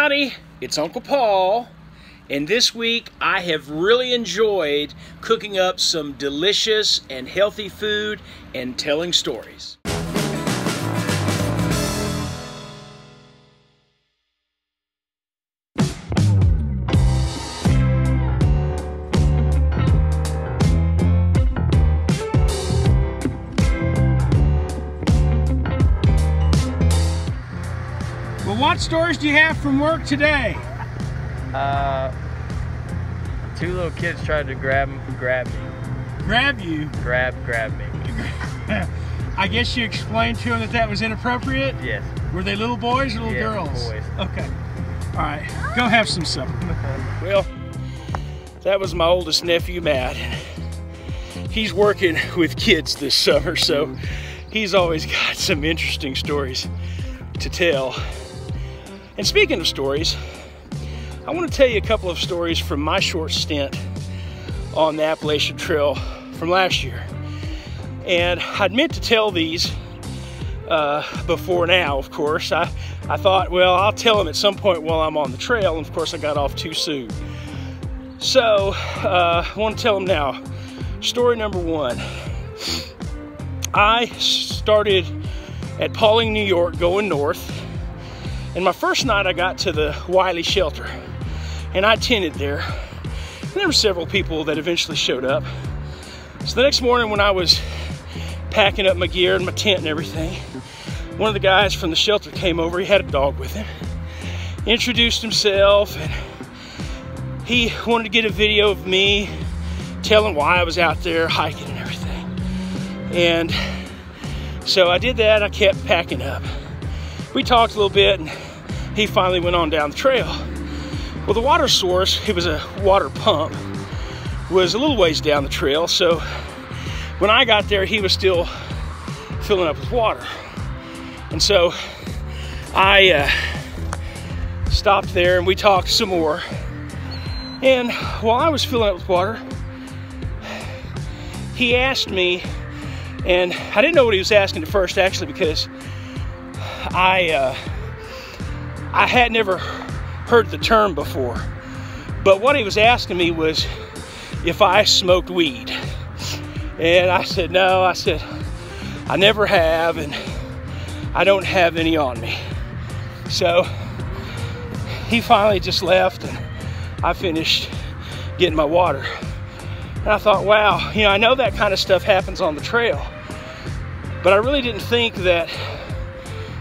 howdy, it's Uncle Paul, and this week I have really enjoyed cooking up some delicious and healthy food and telling stories. Well, what stories do you have from work today? Two little kids tried to grab me. Grab you? Grab me. I guess you explained to them that that was inappropriate? Yes. Were they little boys or little girls? Boys. Okay. All right, go have some supper. Well, that was my oldest nephew, Matt. He's working with kids this summer, so he's always got some interesting stories to tell. And speaking of stories, I want to tell you a couple of stories from my short stint on the Appalachian Trail from last year. And I'd meant to tell these before now, of course. I thought, well, I'll tell them at some point while I'm on the trail, and of course I got off too soon. So I want to tell them now. Story number one. I started at Pauling, New York, going north. And my first night I got to the Wiley shelter, and I tented there. And there were several people that eventually showed up. So the next morning when I was packing up my gear and my tent and everything, one of the guys from the shelter came over. He had a dog with him, introduced himself, and he wanted to get a video of me telling why I was out there hiking and everything. And so I did that. I kept packing up. We talked a little bit, and he finally went on down the trail. Well, the water source, it was a water pump, was a little ways down the trail. So when I got there, he was still filling up with water. And so I stopped there and we talked some more. And while I was filling up with water, he asked me, and I didn't know what he was asking at first, actually, because I had never heard the term before. But what he was asking me was if I smoked weed. And I said, no. I said, I never have, and I don't have any on me. So he finally just left, and I finished getting my water. And I thought, wow, you know, I know that kind of stuff happens on the trail, but I really didn't think that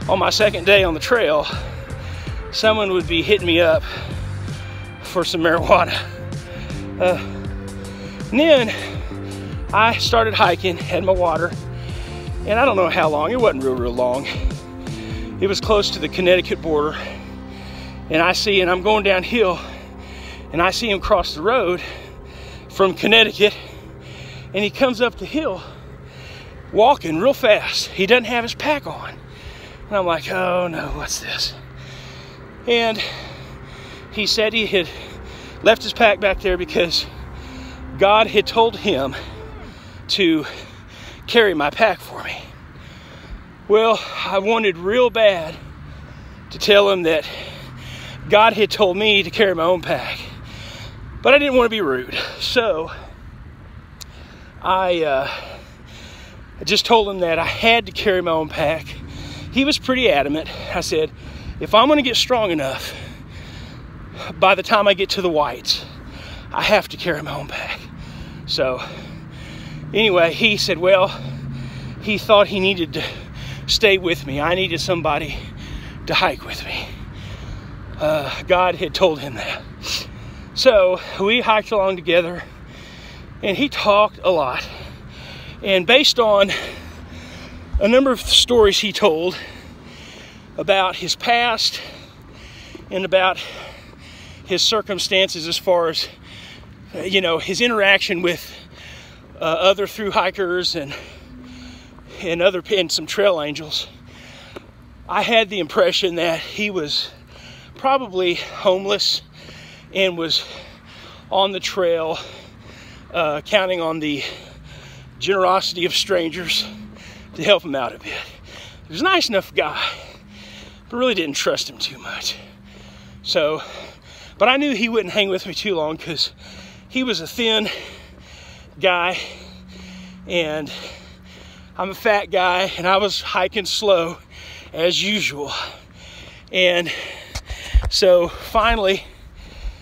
on my second day on the trail, someone would be hitting me up for some marijuana. And then I started hiking, had my water, and I don't know how long. It wasn't real long. It was close to the Connecticut border, and I'm going downhill, and I see him cross the road from Connecticut, and he comes up the hill walking real fast. He doesn't have his pack on. And I'm like, oh no, what's this? And he said he had left his pack back there because God had told him to carry my pack for me. Well, I wanted real bad to tell him that God had told me to carry my own pack, but I didn't want to be rude. So I just told him that I had to carry my own pack. He was pretty adamant. I said, if I'm going to get strong enough, by the time I get to the Whites, I have to carry my own pack. So anyway, he said, well, he thought he needed to stay with me. I needed somebody to hike with me. God had told him that. So we hiked along together, and he talked a lot. And based on a number of stories he told about his past and about his circumstances as far as, you know, his interaction with other thru hikers and some trail angels, I had the impression that he was probably homeless and was on the trail counting on the generosity of strangers to help him out a bit. He was a nice enough guy, but really didn't trust him too much. So, but I knew he wouldn't hang with me too long because he was a thin guy and I'm a fat guy, and I was hiking slow as usual. And so finally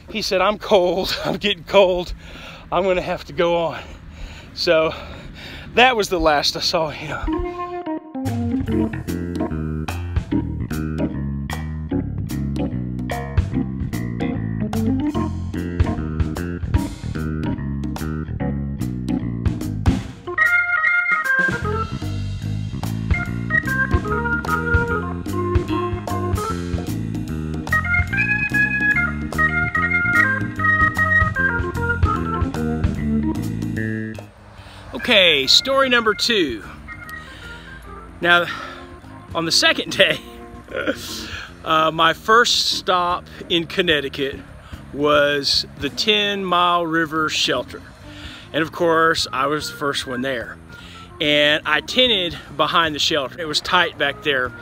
he said, I'm cold, I'm getting cold, I'm gonna have to go on. So that was the last I saw him. Okay, story number 2. Now, on the second day, my first stop in Connecticut was the 10 Mile River Shelter. And of course, I was the first one there. And I tented behind the shelter. It was tight back there.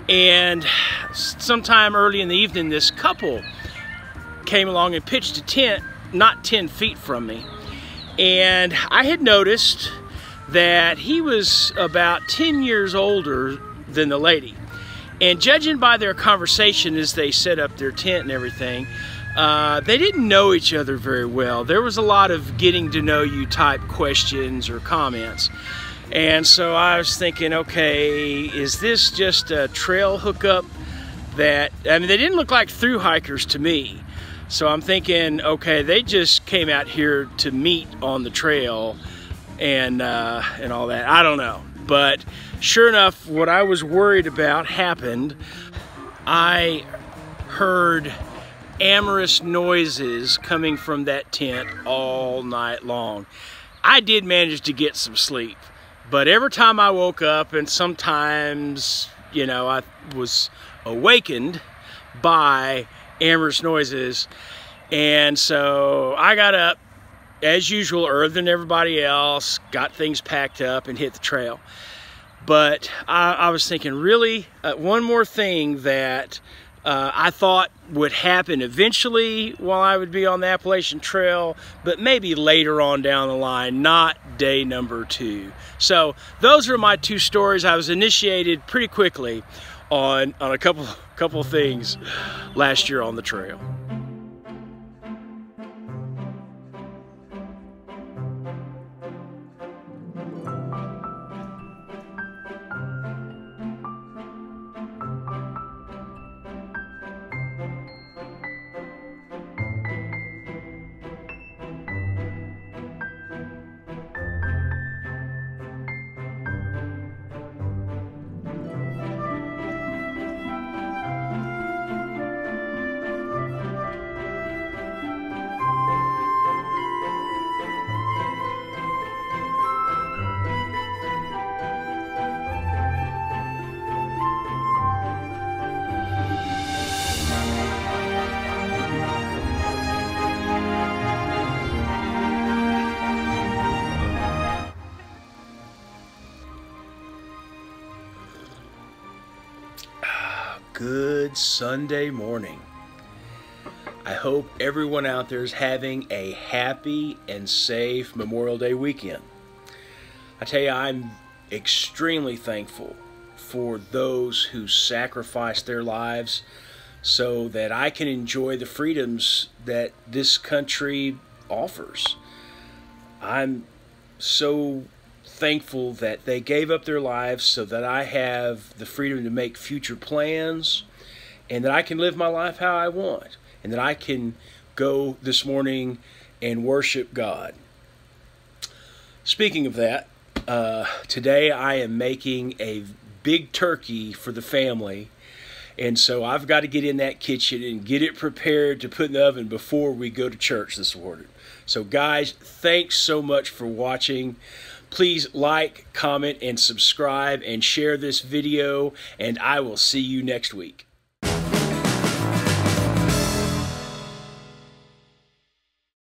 And sometime early in the evening, this couple came along and pitched a tent not 10 feet from me. And I had noticed that he was about 10 years older than the lady. And judging by their conversation as they set up their tent and everything, they didn't know each other very well. There was a lot of getting to know you type questions or comments. And so I was thinking, okay, is this just a trail hookup that, I mean, they didn't look like thru hikers to me. So I'm thinking, okay, they just came out here to meet on the trail and all that. I don't know. But sure enough, what I was worried about happened. I heard amorous noises coming from that tent all night long. I did manage to get some sleep, but every time I woke up, and sometimes, you know, I was awakened by amorous noises. And so I got up as usual earlier than everybody else, got things packed up and hit the trail. But I was thinking, really, one more thing that I thought would happen eventually while I would be on the Appalachian Trail, but maybe later on down the line, not day number 2. So those are my 2 stories. I was initiated pretty quickly on a couple of things last year on the trail. Good Sunday morning. I hope everyone out there is having a happy and safe Memorial Day weekend. I tell you, I'm extremely thankful for those who sacrificed their lives so that I can enjoy the freedoms that this country offers. I'm so thankful that they gave up their lives so that I have the freedom to make future plans and that I can live my life how I want and that I can go this morning and worship God. Speaking of that, today I am making a big turkey for the family, and so I've got to get in that kitchen and get it prepared to put in the oven before we go to church this morning. So guys, thanks so much for watching. Please like, comment, and subscribe, and share this video, and I will see you next week.